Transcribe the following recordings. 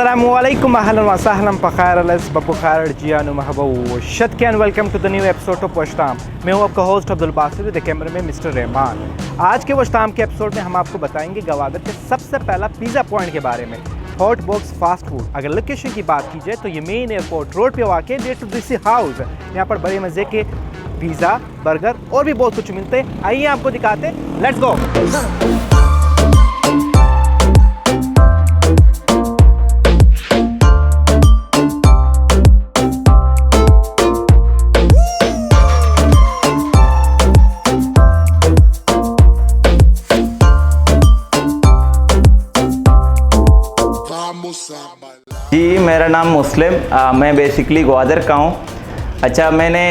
Assalamualaikum ahlan wa sahlan बखैर अलस बखैर जियानु महबूब शतकैन welcome to the new episode of वशताम। मैं हूँ आपका host Abdul Basit with the कैमरे में मिस्टर रहमान। आज के वशताम के एपिसोड में हम आपको बताएंगे गवादर के सबसे पहला पिज़्ज़ा पॉइंट के बारे में, हॉट बॉक्स फास्ट फूड। अगर लोकेशन की बात की जाए तो ये मेन एयरपोर्ट रोड पे वाक़ डेटुडीसी हाउस है। यहाँ पर बड़े मज़े के पिज़्ज़ा, बर्गर और भी बहुत कुछ मिलते हैं। आइए आपको दिखाते हैं, लेट्स गो। जी, मेरा नाम मुस्लिम, मैं बेसिकली ग्वादर का हूँ। अच्छा, मैंने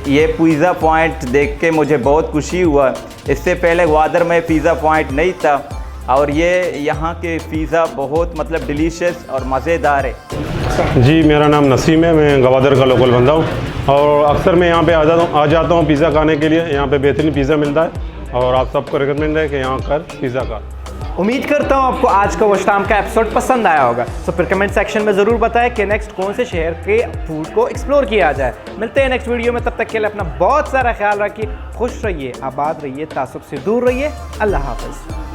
ये पिज़्ज़ा पॉइंट देख के मुझे बहुत खुशी हुआ। इससे पहले ग्वादर में पिज़्ज़ा पॉइंट नहीं था और ये यहाँ के पिज़्ज़ा बहुत डिलीशियस और मज़ेदार है। जी, मेरा नाम नसीम है, मैं ग्वादर का लोकल बंदा हूँ और अक्सर मैं यहाँ पे आ जाता हूँ पिज़्ज़ा खाने के लिए। यहाँ पे बेहतरीन पिज़्ज़ा मिलता है और आप सबको रिकमेंड है कि यहाँ कर पिज़्ज़ा का। उम्मीद करता हूँ आपको आज का वशताम का एपिसोड पसंद आया होगा। तो फिर कमेंट सेक्शन में ज़रूर बताएं कि नेक्स्ट कौन से शहर के फूड को एक्सप्लोर किया जाए। मिलते हैं नेक्स्ट वीडियो में, तब तक के लिए अपना बहुत सारा ख्याल रखिए, खुश रहिए, आबाद रहिए, तासुब से दूर रहिए। अल्लाह हाफ़िज़।